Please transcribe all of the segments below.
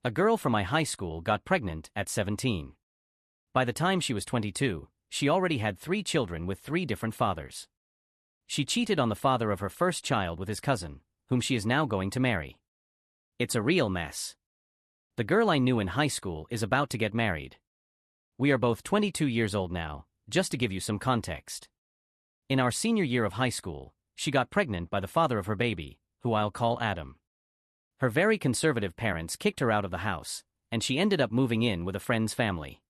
A girl from my high school got pregnant at 17. By the time she was 22, she already had 3 children with 3 different fathers. She cheated on the father of her first child with his cousin, whom she is now going to marry. It's a real mess. The girl I knew in high school is about to get married. We are both 22 years old now, just to give you some context. In our senior year of high school, she got pregnant by the father of her baby, who I'll call Adam. Her very conservative parents kicked her out of the house, and she ended up moving in with a friend's family.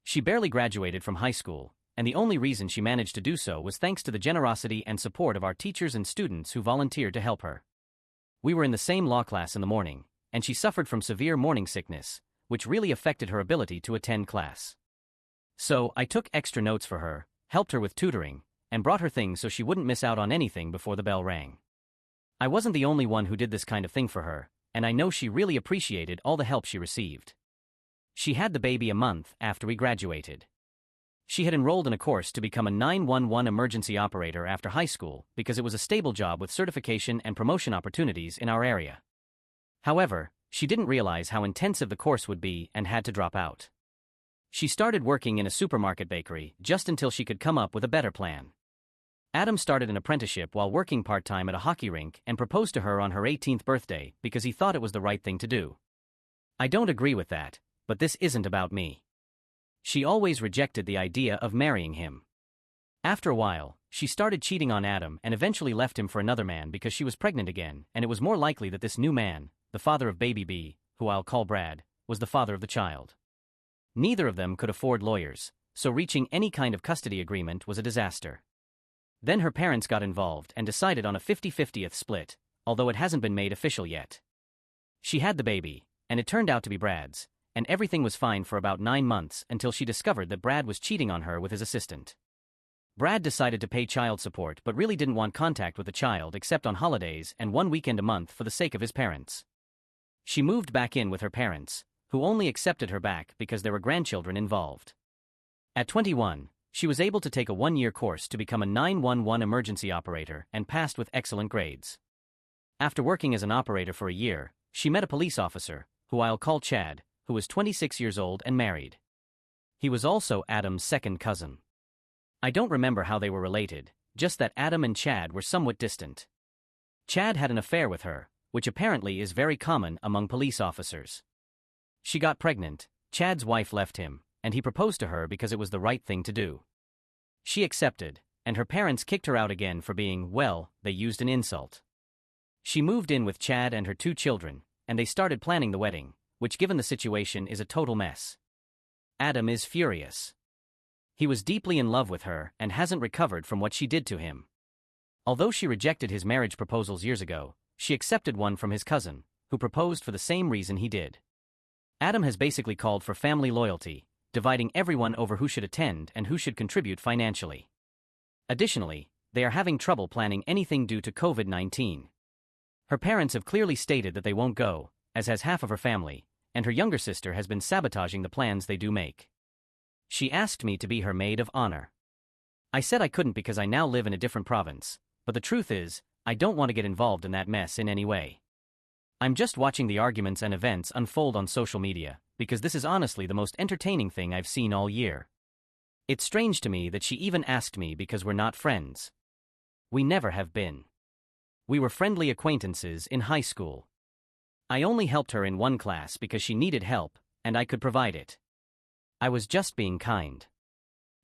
She barely graduated from high school, and the only reason she managed to do so was thanks to the generosity and support of our teachers and students who volunteered to help her. We were in the same law class in the morning, and she suffered from severe morning sickness, which really affected her ability to attend class. So, I took extra notes for her, helped her with tutoring, and brought her things so she wouldn't miss out on anything before the bell rang. I wasn't the only one who did this kind of thing for her, and I know she really appreciated all the help she received. She had the baby a month after we graduated. She had enrolled in a course to become a 911 emergency operator after high school because it was a stable job with certification and promotion opportunities in our area. However, she didn't realize how intensive the course would be and had to drop out. She started working in a supermarket bakery just until she could come up with a better plan. Adam started an apprenticeship while working part-time at a hockey rink and proposed to her on her 18th birthday because he thought it was the right thing to do. I don't agree with that, but this isn't about me. She always rejected the idea of marrying him. After a while, she started cheating on Adam and eventually left him for another man because she was pregnant again, and it was more likely that this new man, the father of baby B, who I'll call Brad, was the father of the child. Neither of them could afford lawyers, so reaching any kind of custody agreement was a disaster. Then her parents got involved and decided on a 50-50th split, although it hasn't been made official yet. She had the baby, and it turned out to be Brad's, and everything was fine for about 9 months until she discovered that Brad was cheating on her with his assistant. Brad decided to pay child support but really didn't want contact with the child except on holidays and 1 weekend a month for the sake of his parents. She moved back in with her parents, who only accepted her back because there were grandchildren involved. At 21, she was able to take a 1-year course to become a 911 emergency operator and passed with excellent grades. After working as an operator for a year, she met a police officer, who I'll call Chad, who was 26 years old and married. He was also Adam's second cousin. I don't remember how they were related, just that Adam and Chad were somewhat distant. Chad had an affair with her, which apparently is very common among police officers. She got pregnant, Chad's wife left him, and he proposed to her because it was the right thing to do. She accepted, and her parents kicked her out again for being, well, they used an insult. She moved in with Chad and her 2 children, and they started planning the wedding, which given the situation is a total mess. Adam is furious. He was deeply in love with her and hasn't recovered from what she did to him. Although she rejected his marriage proposals years ago, she accepted one from his cousin, who proposed for the same reason he did. Adam has basically called for family loyalty, dividing everyone over who should attend and who should contribute financially. Additionally, they are having trouble planning anything due to COVID-19. Her parents have clearly stated that they won't go, as has half of her family, and her younger sister has been sabotaging the plans they do make. She asked me to be her maid of honor. I said I couldn't because I now live in a different province, but the truth is, I don't want to get involved in that mess in any way. I'm just watching the arguments and events unfold on social media, because this is honestly the most entertaining thing I've seen all year. It's strange to me that she even asked me because we're not friends. We never have been. We were friendly acquaintances in high school. I only helped her in one class because she needed help, and I could provide it. I was just being kind.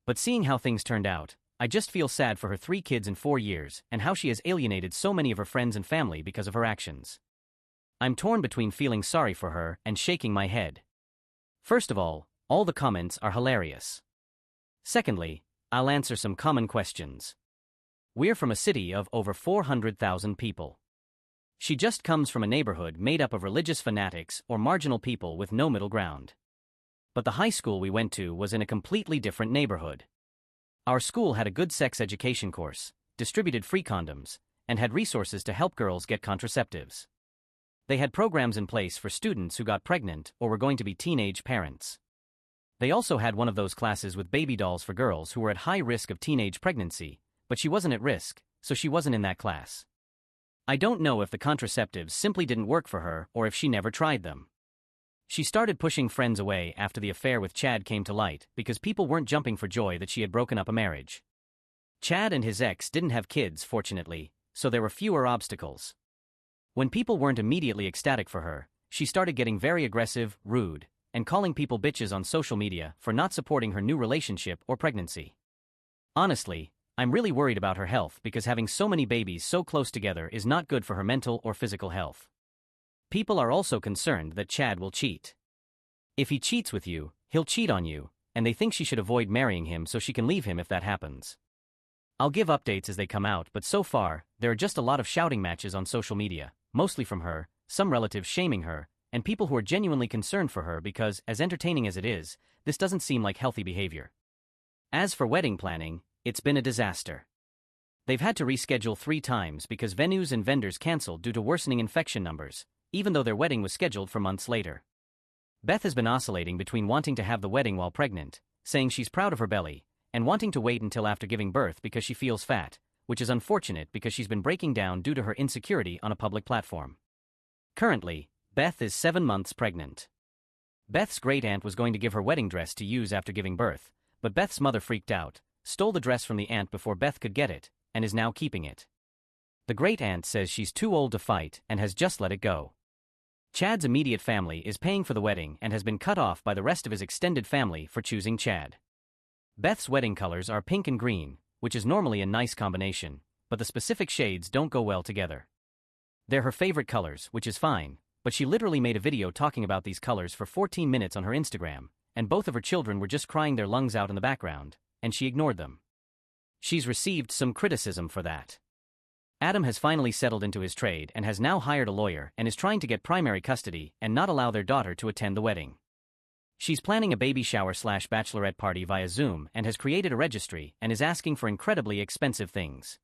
But seeing how things turned out, I just feel sad for her 3 kids in 4 years and how she has alienated so many of her friends and family because of her actions. I'm torn between feeling sorry for her and shaking my head. First of all the comments are hilarious. Secondly, I'll answer some common questions. We're from a city of over 400,000 people. She just comes from a neighborhood made up of religious fanatics or marginal people with no middle ground. But the high school we went to was in a completely different neighborhood. Our school had a good sex education course, distributed free condoms, and had resources to help girls get contraceptives. They had programs in place for students who got pregnant or were going to be teenage parents. They also had one of those classes with baby dolls for girls who were at high risk of teenage pregnancy, but she wasn't at risk, so she wasn't in that class. I don't know if the contraceptives simply didn't work for her or if she never tried them. She started pushing friends away after the affair with Chad came to light because people weren't jumping for joy that she had broken up a marriage. Chad and his ex didn't have kids, fortunately, so there were fewer obstacles. When people weren't immediately ecstatic for her, she started getting very aggressive, rude, and calling people bitches on social media for not supporting her new relationship or pregnancy. Honestly, I'm really worried about her health because having so many babies so close together is not good for her mental or physical health. People are also concerned that Chad will cheat. If he cheats with you, he'll cheat on you, and they think she should avoid marrying him so she can leave him if that happens. I'll give updates as they come out, but so far, there are just a lot of shouting matches on social media, mostly from her, some relatives shaming her, and people who are genuinely concerned for her because, as entertaining as it is, this doesn't seem like healthy behavior. As for wedding planning, it's been a disaster. They've had to reschedule 3 times because venues and vendors canceled due to worsening infection numbers, even though their wedding was scheduled for months later. Beth has been oscillating between wanting to have the wedding while pregnant, saying she's proud of her belly, and wanting to wait until after giving birth because she feels fat, which is unfortunate because she's been breaking down due to her insecurity on a public platform. Currently, Beth is 7 months pregnant. Beth's great-aunt was going to give her wedding dress to use after giving birth, but Beth's mother freaked out, stole the dress from the aunt before Beth could get it, and is now keeping it. The great-aunt says she's too old to fight and has just let it go. Chad's immediate family is paying for the wedding and has been cut off by the rest of his extended family for choosing Chad. Beth's wedding colors are pink and green, which is normally a nice combination, but the specific shades don't go well together. They're her favorite colors, which is fine, but she literally made a video talking about these colors for 14 minutes on her Instagram, and both of her children were just crying their lungs out in the background, and she ignored them. She's received some criticism for that. Adam has finally settled into his trade and has now hired a lawyer and is trying to get primary custody and not allow their daughter to attend the wedding. She's planning a baby shower/bachelorette party via Zoom and has created a registry and is asking for incredibly expensive things.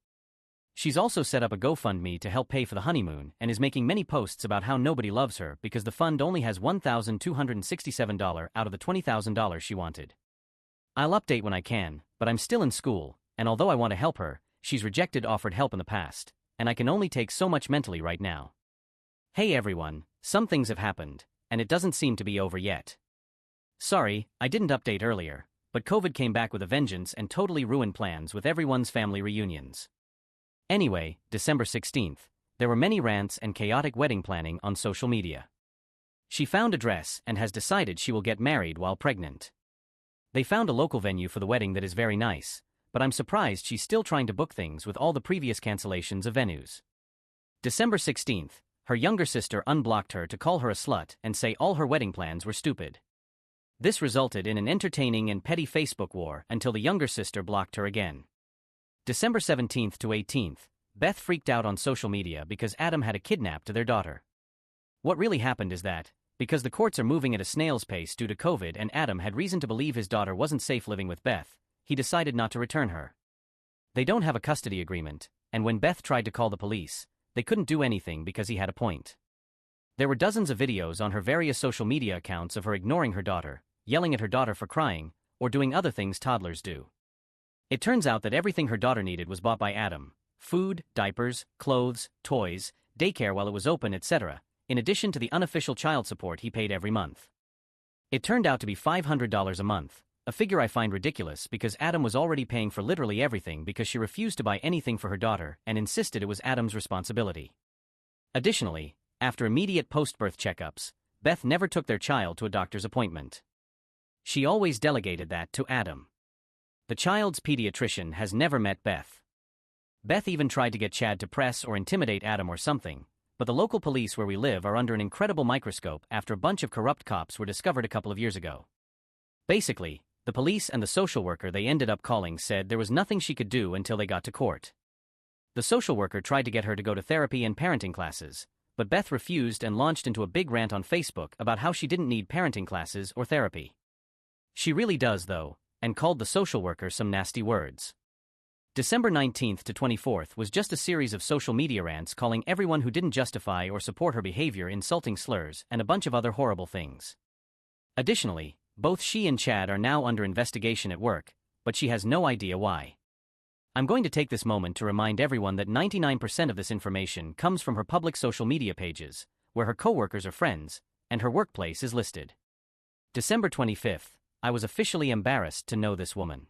She's also set up a GoFundMe to help pay for the honeymoon and is making many posts about how nobody loves her because the fund only has $1,267 out of the $20,000 she wanted. I'll update when I can, but I'm still in school, and although I want to help her, she's rejected offered help in the past, and I can only take so much mentally right now. Hey everyone, some things have happened, and it doesn't seem to be over yet. Sorry, I didn't update earlier, but COVID came back with a vengeance and totally ruined plans with everyone's family reunions. Anyway, December 16th, there were many rants and chaotic wedding planning on social media. She found a dress and has decided she will get married while pregnant. They found a local venue for the wedding that is very nice, but I'm surprised she's still trying to book things with all the previous cancellations of venues. December 16th, her younger sister unblocked her to call her a slut and say all her wedding plans were stupid. This resulted in an entertaining and petty Facebook war until the younger sister blocked her again. December 17th to 18th, Beth freaked out on social media because Adam had a kidnap to their daughter. What really happened is that, because the courts are moving at a snail's pace due to COVID and Adam had reason to believe his daughter wasn't safe living with Beth, he decided not to return her. They don't have a custody agreement, and when Beth tried to call the police, they couldn't do anything because he had a point. There were dozens of videos on her various social media accounts of her ignoring her daughter, yelling at her daughter for crying, or doing other things toddlers do. It turns out that everything her daughter needed was bought by Adam: food, diapers, clothes, toys, daycare while it was open, etc., in addition to the unofficial child support he paid every month. It turned out to be $500 a month, a figure I find ridiculous because Adam was already paying for literally everything because she refused to buy anything for her daughter and insisted it was Adam's responsibility. Additionally, after immediate post-birth checkups, Beth never took their child to a doctor's appointment. She always delegated that to Adam. The child's pediatrician has never met Beth. Beth even tried to get Chad to press or intimidate Adam or something, but the local police where we live are under an incredible microscope after a bunch of corrupt cops were discovered a couple of years ago. Basically, the police and the social worker they ended up calling said there was nothing she could do until they got to court. The social worker tried to get her to go to therapy and parenting classes, but Beth refused and launched into a big rant on Facebook about how she didn't need parenting classes or therapy. She really does, though, and called the social worker some nasty words. December 19th to 24th was just a series of social media rants calling everyone who didn't justify or support her behavior insulting slurs and a bunch of other horrible things. Additionally, both she and Chad are now under investigation at work, but she has no idea why. I'm going to take this moment to remind everyone that 99% of this information comes from her public social media pages, where her coworkers are friends, and her workplace is listed. December 25th, I was officially embarrassed to know this woman.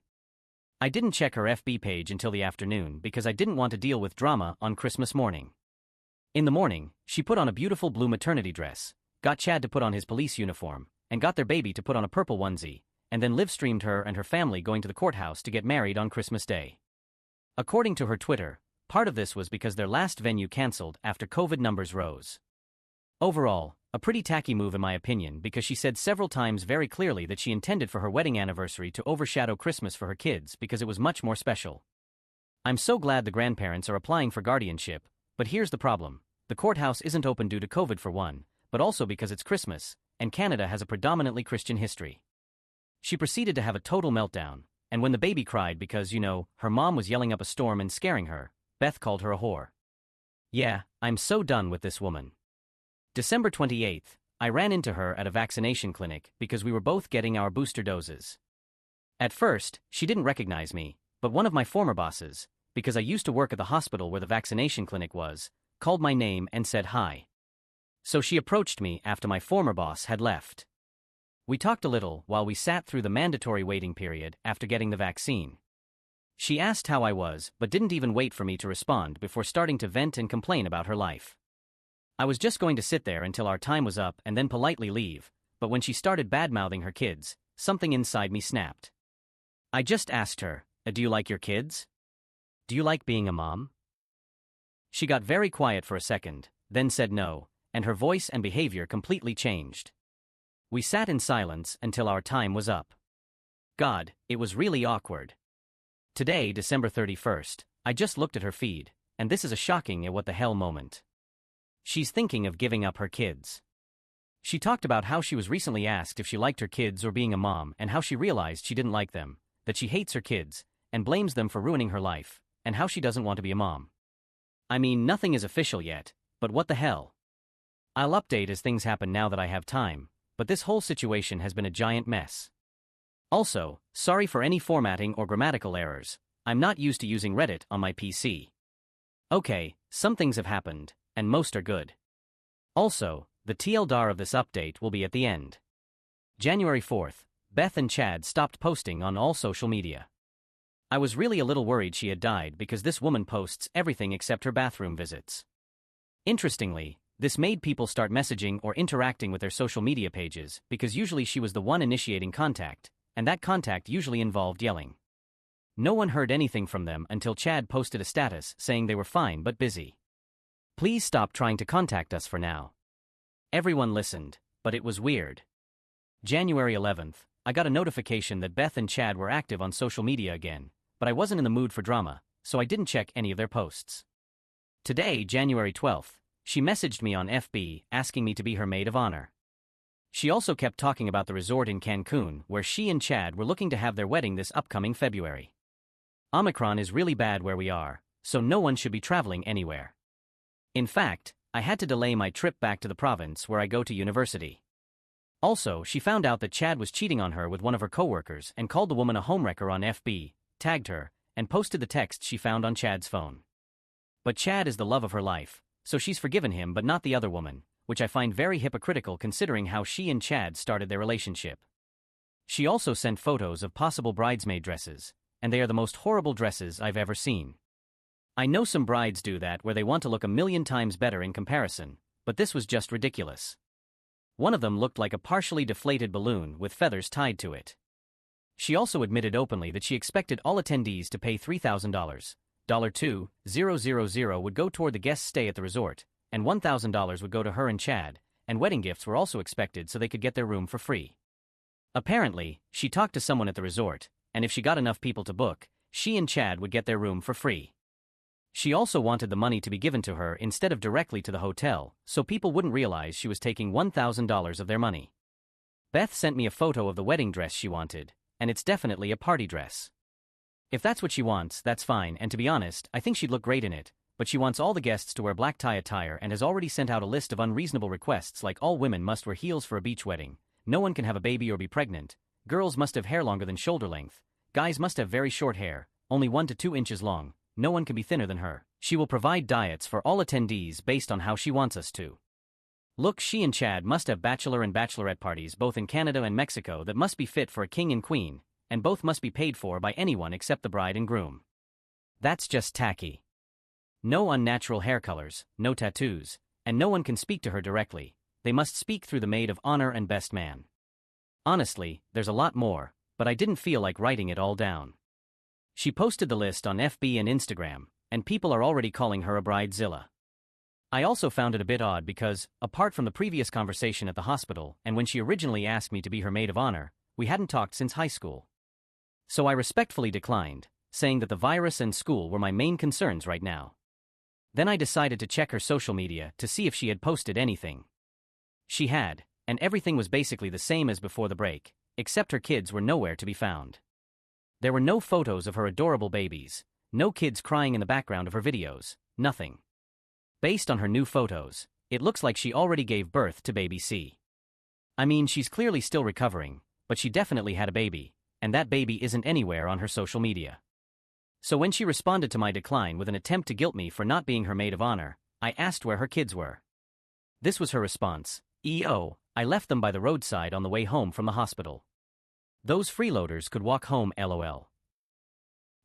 I didn't check her FB page until the afternoon because I didn't want to deal with drama on Christmas morning. In the morning, she put on a beautiful blue maternity dress, got Chad to put on his police uniform, and got their baby to put on a purple onesie, and then live-streamed her and her family going to the courthouse to get married on Christmas Day. According to her Twitter, part of this was because their last venue cancelled after COVID numbers rose. Overall, a pretty tacky move in my opinion because she said several times very clearly that she intended for her wedding anniversary to overshadow Christmas for her kids because it was much more special. I'm so glad the grandparents are applying for guardianship, but here's the problem. The courthouse isn't open due to COVID for one, but also because it's Christmas, and Canada has a predominantly Christian history. She proceeded to have a total meltdown, and when the baby cried because, her mom was yelling up a storm and scaring her, Beth called her a whore. Yeah, I'm so done with this woman. December 28th, I ran into her at a vaccination clinic because we were both getting our booster doses. At first, she didn't recognize me, but one of my former bosses, because I used to work at the hospital where the vaccination clinic was, called my name and said hi. So she approached me after my former boss had left. We talked a little while we sat through the mandatory waiting period after getting the vaccine. She asked how I was but didn't even wait for me to respond before starting to vent and complain about her life. I was just going to sit there until our time was up and then politely leave, but when she started bad-mouthing her kids, something inside me snapped. I just asked her, do you like your kids? Do you like being a mom? She got very quiet for a second, then said no, and her voice and behavior completely changed. We sat in silence until our time was up. God, it was really awkward. Today, December 31st, I just looked at her feed, and this is a shocking what the hell moment. She's thinking of giving up her kids. She talked about how she was recently asked if she liked her kids or being a mom and how she realized she didn't like them, that she hates her kids, and blames them for ruining her life, and how she doesn't want to be a mom. I mean, nothing is official yet, but what the hell? I'll update as things happen now that I have time, but this whole situation has been a giant mess. Also, sorry for any formatting or grammatical errors, I'm not used to using Reddit on my PC. Okay, some things have happened, and most are good. Also, the TLDR of this update will be at the end. January 4th, Beth and Chad stopped posting on all social media. I was really a little worried she had died because this woman posts everything except her bathroom visits. Interestingly, this made people start messaging or interacting with their social media pages because usually she was the one initiating contact, and that contact usually involved yelling. No one heard anything from them until Chad posted a status saying they were fine but busy. Please stop trying to contact us for now. Everyone listened, but it was weird. January 11th, I got a notification that Beth and Chad were active on social media again, but I wasn't in the mood for drama, so I didn't check any of their posts. Today, January 12th, she messaged me on FB asking me to be her maid of honor. She also kept talking about the resort in Cancun where she and Chad were looking to have their wedding this upcoming February. Omicron is really bad where we are, so no one should be traveling anywhere. In fact, I had to delay my trip back to the province where I go to university. Also, she found out that Chad was cheating on her with one of her coworkers and called the woman a homewrecker on FB, tagged her, and posted the text she found on Chad's phone. But Chad is the love of her life, so she's forgiven him but not the other woman, which I find very hypocritical considering how she and Chad started their relationship. She also sent photos of possible bridesmaid dresses, and they are the most horrible dresses I've ever seen. I know some brides do that where they want to look a million times better in comparison, but this was just ridiculous. One of them looked like a partially deflated balloon with feathers tied to it. She also admitted openly that she expected all attendees to pay $3,000. $2,000 would go toward the guest's stay at the resort, and $1,000 would go to her and Chad, and wedding gifts were also expected so they could get their room for free. Apparently, she talked to someone at the resort, and if she got enough people to book, she and Chad would get their room for free. She also wanted the money to be given to her instead of directly to the hotel, so people wouldn't realize she was taking $1,000 of their money. Beth sent me a photo of the wedding dress she wanted, and it's definitely a party dress. If that's what she wants, that's fine, and to be honest, I think she'd look great in it, but she wants all the guests to wear black tie attire and has already sent out a list of unreasonable requests like all women must wear heels for a beach wedding, no one can have a baby or be pregnant, girls must have hair longer than shoulder length, guys must have very short hair, only 1 to 2 inches long, no one can be thinner than her. She will provide diets for all attendees based on how she wants us to. Look, she and Chad must have bachelor and bachelorette parties both in Canada and Mexico that must be fit for a king and queen, and both must be paid for by anyone except the bride and groom. That's just tacky. No unnatural hair colors, no tattoos, and no one can speak to her directly. They must speak through the maid of honor and best man. Honestly, there's a lot more, but I didn't feel like writing it all down. She posted the list on FB and Instagram, and people are already calling her a bridezilla. I also found it a bit odd because, apart from the previous conversation at the hospital and when she originally asked me to be her maid of honor, we hadn't talked since high school. So I respectfully declined, saying that the virus and school were my main concerns right now. Then I decided to check her social media to see if she had posted anything. She had, and everything was basically the same as before the break, except her kids were nowhere to be found. There were no photos of her adorable babies, no kids crying in the background of her videos, nothing. Based on her new photos, it looks like she already gave birth to baby C. I mean, she's clearly still recovering, but she definitely had a baby, and that baby isn't anywhere on her social media. So when she responded to my decline with an attempt to guilt me for not being her maid of honor, I asked where her kids were. This was her response: "EO, I left them by the roadside on the way home from the hospital. Those freeloaders could walk home, LOL."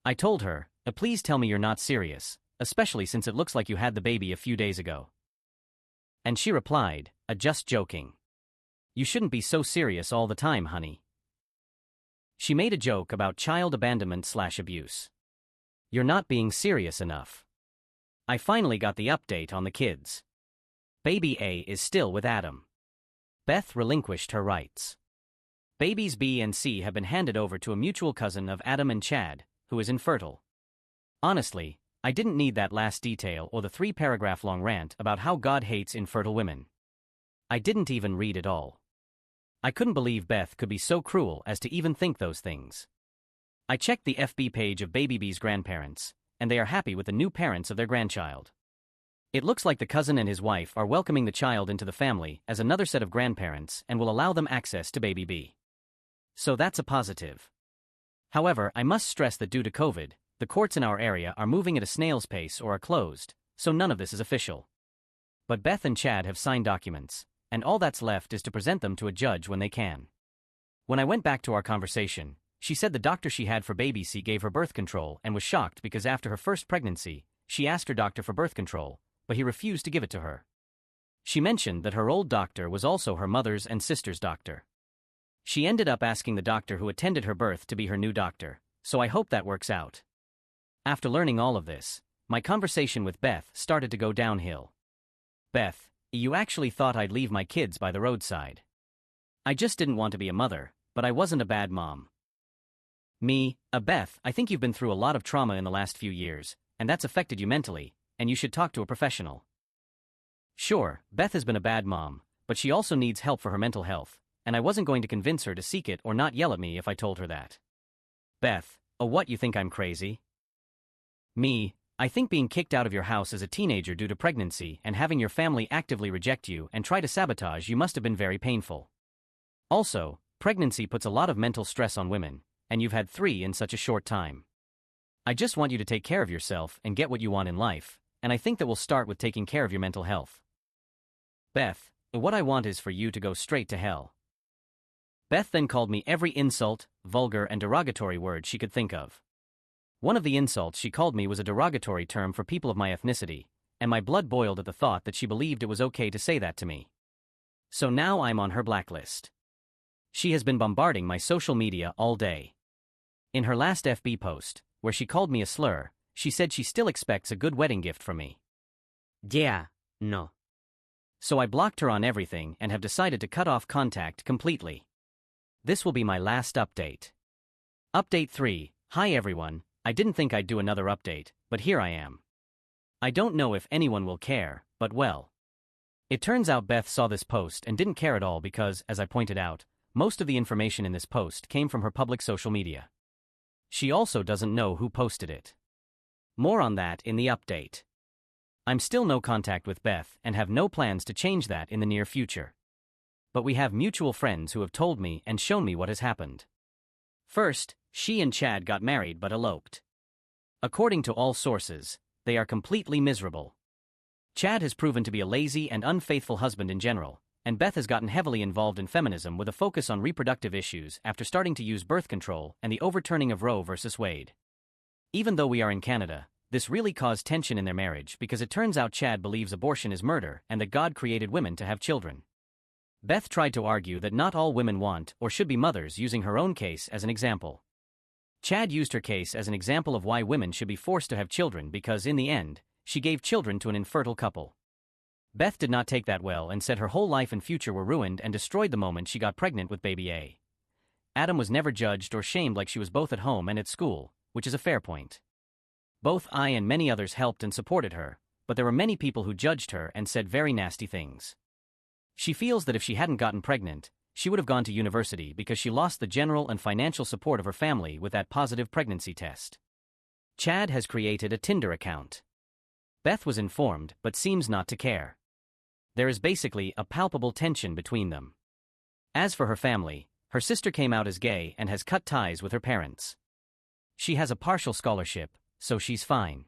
I told her, "Please tell me you're not serious, especially since it looks like you had the baby a few days ago." And she replied, "Just joking. You shouldn't be so serious all the time, honey." She made a joke about child abandonment/abuse. You're not being serious enough. I finally got the update on the kids. Baby A is still with Adam. Beth relinquished her rights. Babies B and C have been handed over to a mutual cousin of Adam and Chad, who is infertile. Honestly, I didn't need that last detail or the 3-paragraph-long rant about how God hates infertile women. I didn't even read it all. I couldn't believe Beth could be so cruel as to even think those things. I checked the FB page of Baby B's grandparents, and they are happy with the new parents of their grandchild. It looks like the cousin and his wife are welcoming the child into the family as another set of grandparents and will allow them access to Baby B. So that's a positive. However, I must stress that due to COVID, the courts in our area are moving at a snail's pace or are closed, so none of this is official. But Beth and Chad have signed documents, and all that's left is to present them to a judge when they can. When I went back to our conversation, she said the doctor she had for baby C gave her birth control and was shocked because after her first pregnancy, she asked her doctor for birth control, but he refused to give it to her. She mentioned that her old doctor was also her mother's and sister's doctor. She ended up asking the doctor who attended her birth to be her new doctor, so I hope that works out. After learning all of this, my conversation with Beth started to go downhill. "Beth, you actually thought I'd leave my kids by the roadside. I just didn't want to be a mother, but I wasn't a bad mom." Me, Beth, I think you've been through a lot of trauma in the last few years, and that's affected you mentally, and you should talk to a professional. Sure, Beth has been a bad mom, but she also needs help for her mental health, and I wasn't going to convince her to seek it or not yell at me if I told her that. Beth, what, you think I'm crazy? Me, I think being kicked out of your house as a teenager due to pregnancy and having your family actively reject you and try to sabotage you must have been very painful. Also, pregnancy puts a lot of mental stress on women, and you've had 3 in such a short time. I just want you to take care of yourself and get what you want in life, and I think that will start with taking care of your mental health. Beth, what I want is for you to go straight to hell. Beth then called me every insult, vulgar and derogatory word she could think of. One of the insults she called me was a derogatory term for people of my ethnicity, and my blood boiled at the thought that she believed it was okay to say that to me. So now I'm on her blacklist. She has been bombarding my social media all day. In her last FB post, where she called me a slur, she said she still expects a good wedding gift from me. Yeah, no. So I blocked her on everything and have decided to cut off contact completely. This will be my last update. Update 3, hi everyone. I didn't think I'd do another update, but here I am. I don't know if anyone will care, but well. It turns out Beth saw this post and didn't care at all because, as I pointed out, most of the information in this post came from her public social media. She also doesn't know who posted it. More on that in the update. I'm still no contact with Beth and have no plans to change that in the near future. But we have mutual friends who have told me and shown me what has happened. First, she and Chad got married but eloped. According to all sources, they are completely miserable. Chad has proven to be a lazy and unfaithful husband in general, and Beth has gotten heavily involved in feminism with a focus on reproductive issues after starting to use birth control and the overturning of Roe versus Wade. Even though we are in Canada, this really caused tension in their marriage because it turns out Chad believes abortion is murder and that God created women to have children. Beth tried to argue that not all women want or should be mothers, using her own case as an example. Chad used her case as an example of why women should be forced to have children because, in the end, she gave children to an infertile couple. Beth did not take that well and said her whole life and future were ruined and destroyed the moment she got pregnant with baby A. Adam was never judged or shamed like she was both at home and at school, which is a fair point. Both I and many others helped and supported her, but there were many people who judged her and said very nasty things. She feels that if she hadn't gotten pregnant, she would have gone to university because she lost the general and financial support of her family with that positive pregnancy test. Chad has created a Tinder account. Beth was informed but seems not to care. There is basically a palpable tension between them. As for her family, her sister came out as gay and has cut ties with her parents. She has a partial scholarship, so she's fine.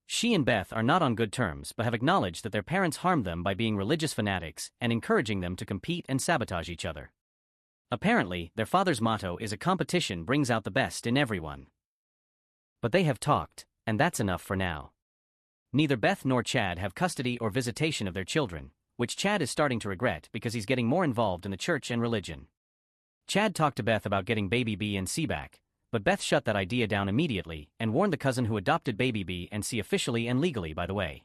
She and Beth are not on good terms but have acknowledged that their parents harmed them by being religious fanatics and encouraging them to compete and sabotage each other. Apparently, their father's motto is a competition brings out the best in everyone. But they have talked, and that's enough for now. Neither Beth nor Chad have custody or visitation of their children, which Chad is starting to regret because he's getting more involved in the church and religion. Chad talked to Beth about getting baby B and C back, but Beth shut that idea down immediately and warned the cousin who adopted baby B and C officially and legally, by the way.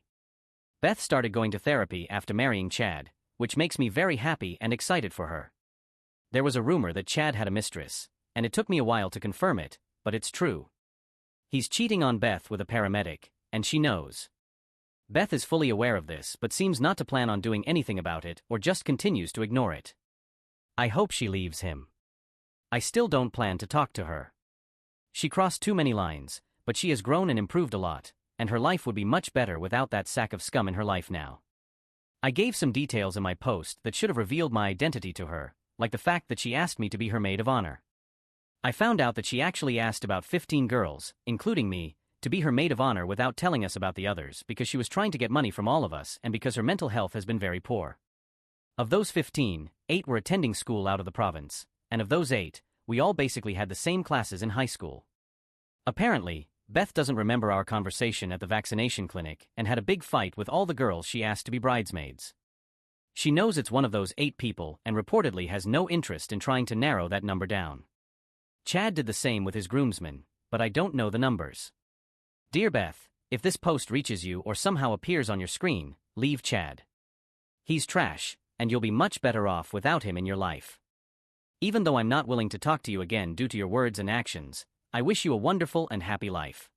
Beth started going to therapy after marrying Chad, which makes me very happy and excited for her. There was a rumor that Chad had a mistress, and it took me a while to confirm it, but it's true. He's cheating on Beth with a paramedic, and she knows. Beth is fully aware of this but seems not to plan on doing anything about it or just continues to ignore it. I hope she leaves him. I still don't plan to talk to her. She crossed too many lines, but she has grown and improved a lot, and her life would be much better without that sack of scum in her life now. I gave some details in my post that should have revealed my identity to her, like the fact that she asked me to be her maid of honor. I found out that she actually asked about 15 girls, including me, to be her maid of honor without telling us about the others because she was trying to get money from all of us and because her mental health has been very poor. Of those 15, 8 were attending school out of the province, and of those 8, we all basically had the same classes in high school. Apparently, Beth doesn't remember our conversation at the vaccination clinic and had a big fight with all the girls she asked to be bridesmaids. She knows it's one of those 8 people and reportedly has no interest in trying to narrow that number down. Chad did the same with his groomsmen, but I don't know the numbers. Dear Beth, if this post reaches you or somehow appears on your screen, leave Chad. He's trash, and you'll be much better off without him in your life. Even though I'm not willing to talk to you again due to your words and actions, I wish you a wonderful and happy life.